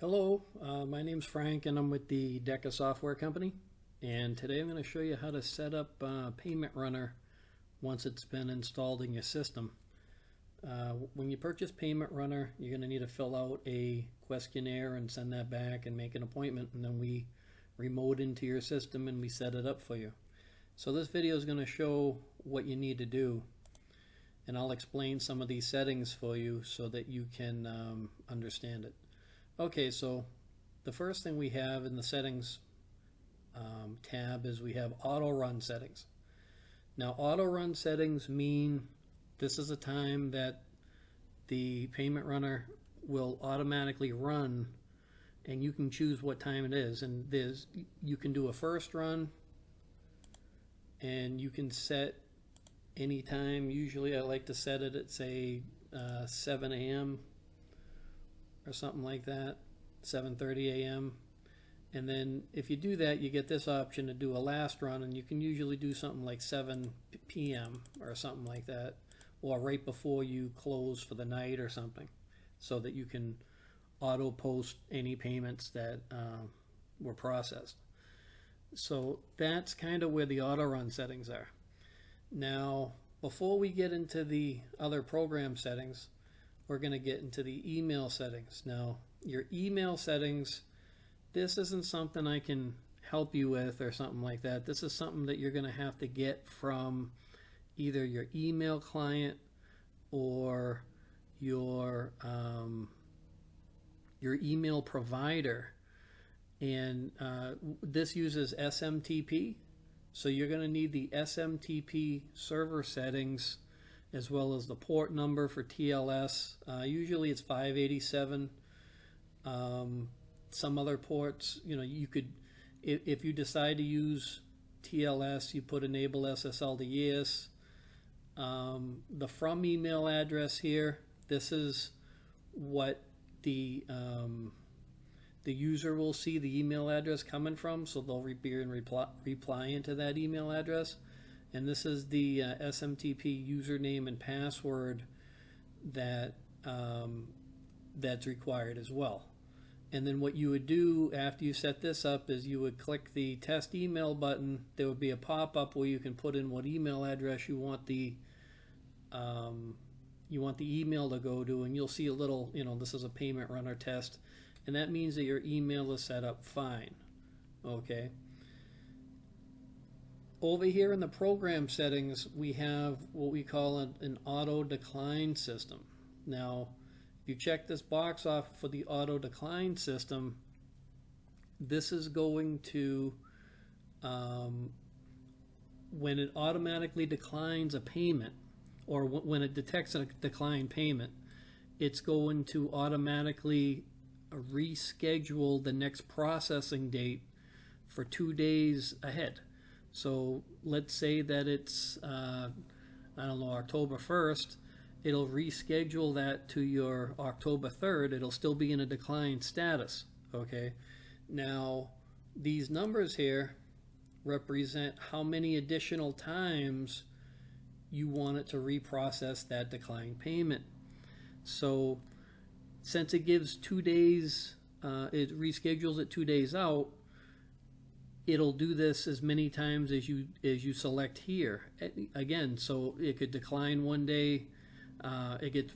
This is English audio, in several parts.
Hello, my name's Frank and I'm with the Deca Software Company, and today I'm going to show you how to set up Payment Runner once it's been installed in your system. When you purchase Payment Runner, you're going to need to fill out a questionnaire and send that back and make an appointment, and then we remote into your system and we set it up for you. So this video is going to show what you need to do, and I'll explain some of these settings for you so that you can understand it. Okay, so the first thing we have in the settings tab is we have auto run settings. Now auto run settings mean this is a time that the payment runner will automatically run, and you can choose what time it is. And you can do a first run, and you can set any time. Usually I like to set it at say 7 a.m. or something like that, 7:30 a.m. And then if you do that, you get this option to do a last run, and you can usually do something like 7 p.m. or something like that, or right before you close for the night or something, so that you can auto post any payments that were processed. So that's kind of where the auto run settings are. Now, before we get into the other program settings, we're going to get into the email settings. Now, your email settings, this isn't something I can help you with or something like that. This is something that you're going to have to get from either your email client or your email provider. And this uses SMTP. So you're going to need the SMTP server settings, as well as the port number for TLS. Usually it's 587. Some other ports, you could, if you decide to use TLS, you put enable SSL to yes. The from email address here, this is what the user will see the email address coming from, so they'll reply into that email address. And this is the SMTP username and password that that's required as well. And then what you would do after you set this up is you would click the test email button. There would be a pop-up where you can put in what email address you want the email to go to, and you'll see a little, this is a payment runner test, and that means that your email is set up fine. Okay. Over here in the program settings, we have what we call an auto decline system. Now, if you check this box off for the auto decline system, this is going to, when it automatically declines a payment, or when it detects a declined payment, it's going to automatically reschedule the next processing date for 2 days ahead. So let's say that it's, October 1st, it'll reschedule that to your October 3rd. It'll still be in a decline status, okay? Now, these numbers here represent how many additional times you want it to reprocess that declined payment. So since it gives 2 days, it reschedules it 2 days out, it'll do this as many times as you select here. Again, so it could decline 1 day, it gets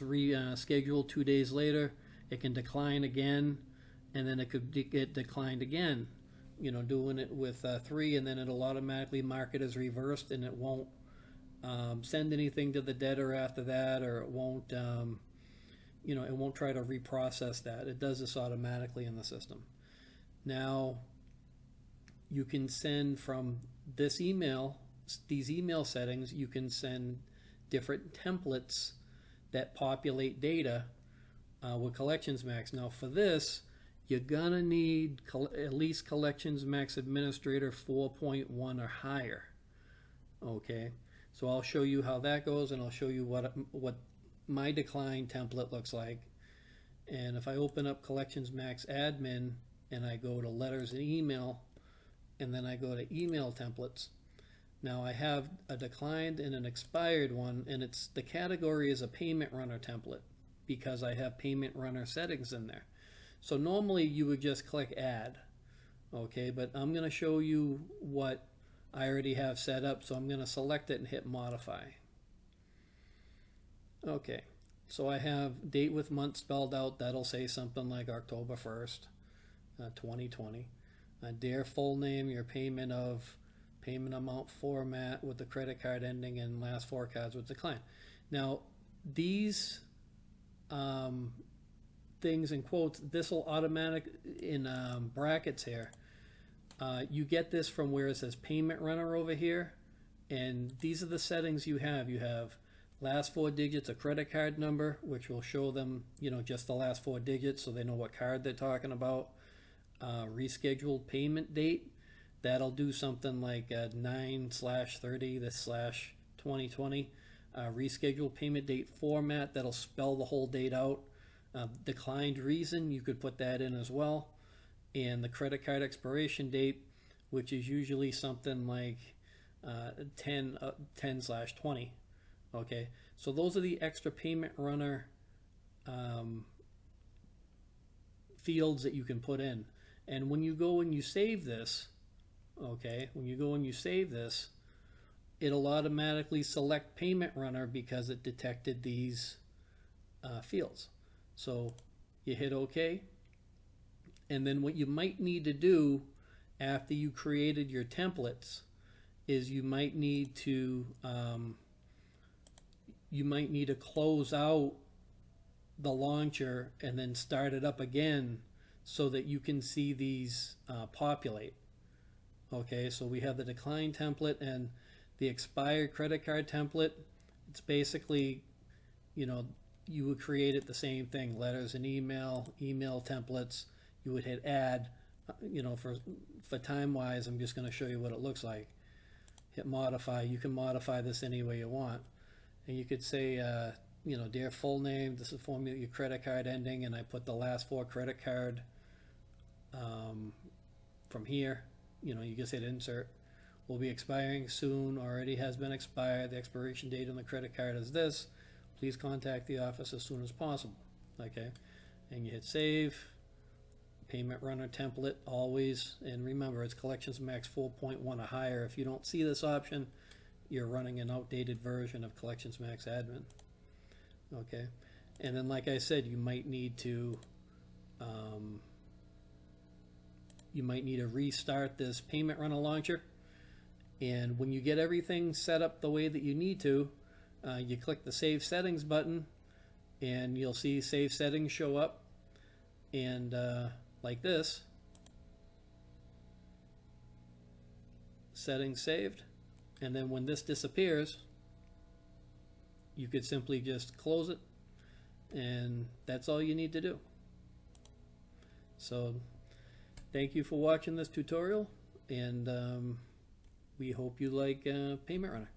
rescheduled 2 days later, it can decline again, and then it could get declined again. Doing it with 3, and then it'll automatically mark it as reversed, and it won't send anything to the debtor after that, or it won't it won't try to reprocess that. It does this automatically in the system. Now, you can send from these email settings, you can send different templates that populate data with Collections Max. Now for this, you're gonna need at least Collections Max Administrator 4.1 or higher. Okay, so I'll show you how that goes, and I'll show you what my decline template looks like. And if I open up Collections Max Admin and I go to letters and email, and then I go to email templates, now I have a declined and an expired one, and the category is a payment runner template because I have payment runner settings in there. So normally you would just click add, okay, but I'm going to show you what I already have set up, so I'm going to select it and hit modify. Okay, so I have date with month spelled out. That'll say something like October 1st, 2020. Dear full name, your payment amount format with the credit card ending and last four cards with decline. Now, these things in quotes, this will automatic in brackets here. You get this from where it says payment runner over here, and these are the settings you have. You have last four digits of credit card number, which will show them, just the last four digits so they know what card they're talking about. Rescheduled payment date, that'll do something like 9/30 this /2020. Rescheduled payment date format, that'll spell the whole date out. Declined reason, you could put that in as well. And the credit card expiration date, which is usually something like 10/20. Okay, so those are the extra payment runner fields that you can put in. And when you go and you save this, okay, it'll automatically select payment runner because it detected these fields. So you hit OK. And then what you might need to do after you created your templates is you might need to close out the launcher and then start it up again so that you can see these populate. Okay, so we have the decline template and the expired credit card template. It's basically, you would create it the same thing, letters and email templates. You would hit add. For time wise, I'm just going to show you what it looks like. Hit modify. You can modify this any way you want, and you could say dear full name, this is formula your credit card ending, and I put the last four credit card from here. You just hit insert. Will be expiring soon, already has been expired. The expiration date on the credit card is this. Please contact the office as soon as possible. Okay, and you hit save. Payment runner template always, and remember it's Collections Max 4.1 or higher. If you don't see this option, you're running an outdated version of Collections Max Admin. Okay, and then like I said, you might need to restart this payment runner launcher. And when you get everything set up the way that you need to, you click the Save Settings button, and you'll see Save Settings show up, and like this, settings saved. And then when this disappears, you could simply just close it, and that's all you need to do. So thank you for watching this tutorial, and we hope you like Payment Runner.